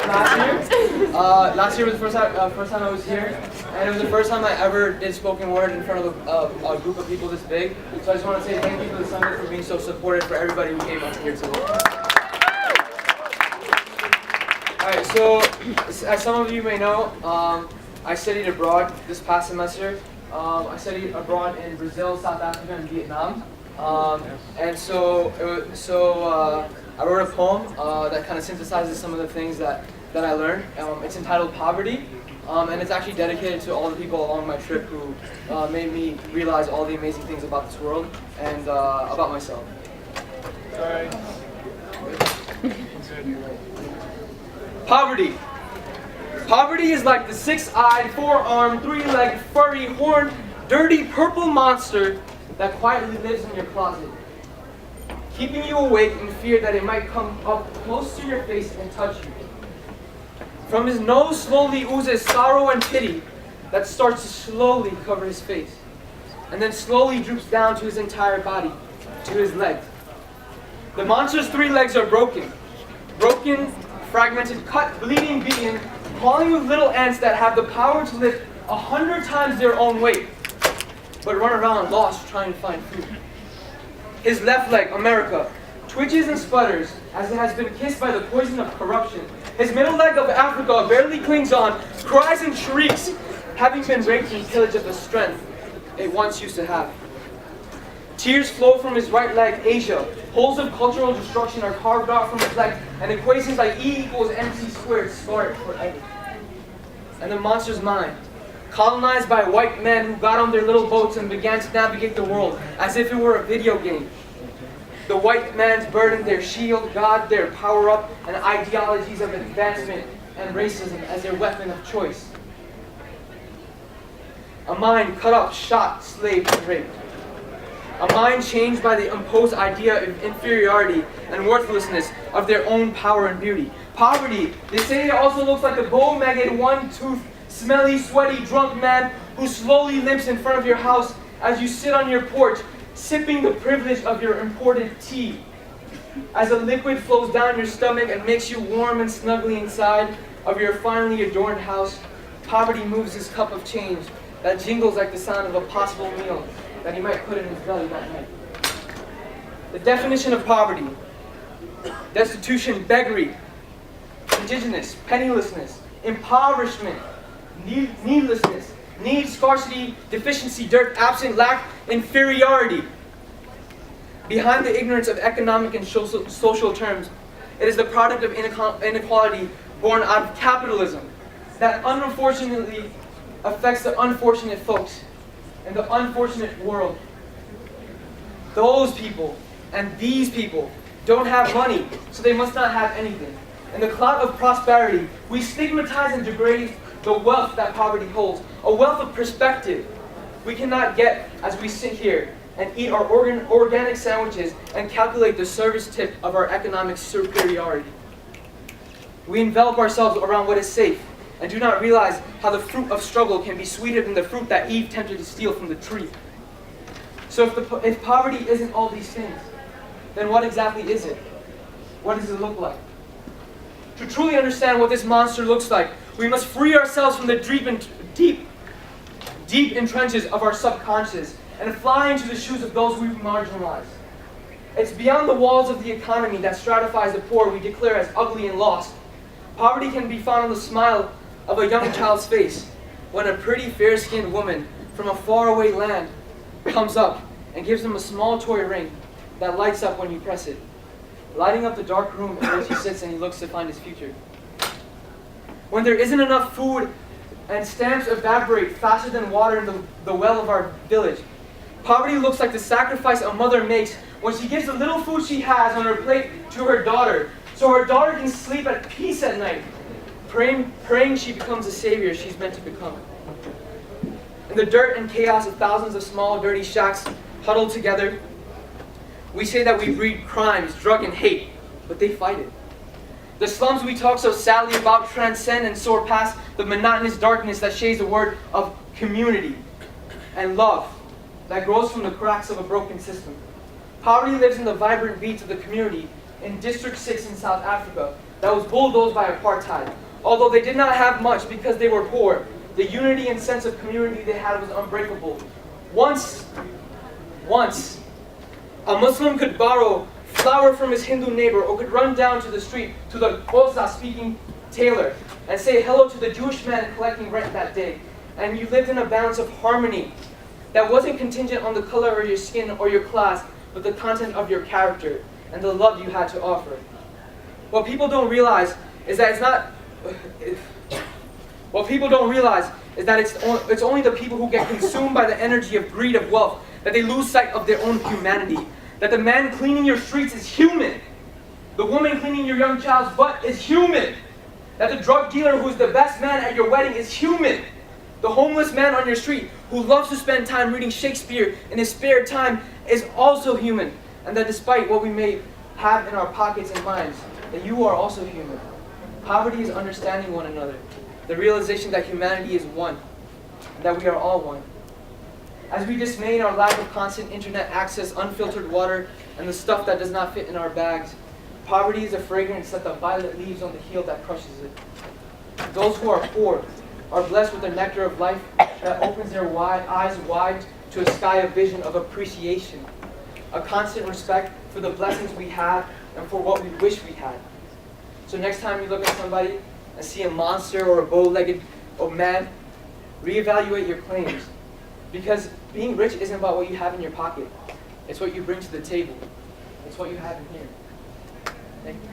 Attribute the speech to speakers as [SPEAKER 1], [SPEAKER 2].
[SPEAKER 1] Last year was the first time I was here, and it was the first time I ever did spoken word in front of a group of people this big. So I just want to say thank you to the Summit for being so supportive for everybody who came up here today. Alright, so as some of you may know, I studied abroad this past semester. I studied abroad in Brazil, South Africa, and Vietnam. And so I wrote a poem that kind of synthesizes some of the things that I learned. It's entitled Poverty, and it's actually dedicated to all the people along my trip who made me realize all the amazing things about this world and about myself. Sorry. Poverty. Poverty is like the six-eyed, four-armed, three-legged, furry, horned, dirty purple monster that quietly lives in your closet, keeping you awake in fear that it might come up close to your face and touch you. From his nose slowly oozes sorrow and pity that starts to slowly cover his face, and then slowly droops down to his entire body, to his legs. The monster's three legs are broken, fragmented, cut, bleeding, beaten, crawling with little ants that have the power to lift 100 times their own weight, but run around lost trying to find food. His left leg, America, twitches and sputters as it has been kissed by the poison of corruption. His middle leg of Africa barely clings on, cries and shrieks, having been raped and pillaged of the strength it once used to have. Tears flow from his right leg, Asia. Holes of cultural destruction are carved out from his leg, and equations like E=mc² scar it forever. And the monster's mind, colonized by white men who got on their little boats and began to navigate the world as if it were a video game. The white man's burden, their shield, God, their power-up, and ideologies of advancement and racism as their weapon of choice. A mind cut up, shot, slaved, and raped. A mind changed by the imposed idea of inferiority and worthlessness of their own power and beauty. Poverty, they say, it also looks like the bow-legged, one-toothed, smelly, sweaty, drunk man who slowly limps in front of your house as you sit on your porch, sipping the privilege of your imported tea. As a liquid flows down your stomach and makes you warm and snuggly inside of your finely adorned house, poverty moves his cup of change that jingles like the sound of a possible meal that he might put in his belly that night. The definition of poverty: destitution, beggary, indigence, pennilessness, impoverishment, needlessness, need, scarcity, deficiency, dirt, absent, lack, inferiority. Behind the ignorance of economic and social terms, it is the product of inequality born out of capitalism that unfortunately affects the unfortunate folks in the unfortunate world. Those people and these people don't have money, so they must not have anything. In the cloud of prosperity, we stigmatize and degrade the wealth that poverty holds, a wealth of perspective we cannot get as we sit here and eat our organic sandwiches and calculate the service tip of our economic superiority. We envelop ourselves around what is safe and do not realize how the fruit of struggle can be sweeter than the fruit that Eve tempted to steal from the tree. So if poverty isn't all these things, then what exactly is it? What does it look like? To truly understand what this monster looks like, we must free ourselves from the deep entrenches of our subconscious and fly into the shoes of those we've marginalized. It's beyond the walls of the economy that stratifies the poor we declare as ugly and lost. Poverty can be found on the smile of a young child's face when a pretty fair-skinned woman from a faraway land comes up and gives him a small toy ring that lights up when you press it, lighting up the dark room in which he sits and he looks to find his future. When there isn't enough food and stamps evaporate faster than water in the well of our village, poverty looks like the sacrifice a mother makes when she gives the little food she has on her plate to her daughter, so her daughter can sleep at peace at night, praying she becomes the savior she's meant to become. In the dirt and chaos of thousands of small, dirty shacks huddled together, we say that we breed crimes, drug, and hate, but they fight it. The slums we talk so sadly about transcend and soar past the monotonous darkness that shades the word of community and love that grows from the cracks of a broken system. Poverty lives in the vibrant beats of the community in District 6 in South Africa that was bulldozed by apartheid. Although they did not have much because they were poor, the unity and sense of community they had was unbreakable. Once, a Muslim could borrow flour from his Hindu neighbor or could run down to the street to the Xhosa-speaking tailor and say hello to the Jewish man collecting rent that day. And you lived in a balance of harmony that wasn't contingent on the color of your skin or your class, but the content of your character and the love you had to offer. What people don't realize is that it's only the people who get consumed by the energy of greed of wealth that they lose sight of their own humanity. That the man cleaning your streets is human. The woman cleaning your young child's butt is human. That the drug dealer who's the best man at your wedding is human. The homeless man on your street who loves to spend time reading Shakespeare in his spare time is also human. And that despite what we may have in our pockets and minds, that you are also human. Poverty is understanding one another. The realization that humanity is one. And that we are all one. As we dismay in our lack of constant internet access, unfiltered water, and the stuff that does not fit in our bags, poverty is a fragrance that the violet leaves on the heel that crushes it. Those who are poor are blessed with the nectar of life that opens their eyes wide to a sky of vision of appreciation, a constant respect for the blessings we have and for what we wish we had. So next time you look at somebody and see a monster or a bow-legged man, reevaluate your claims. Because being rich isn't about what you have in your pocket. It's what you bring to the table. It's what you have in here. Thank you.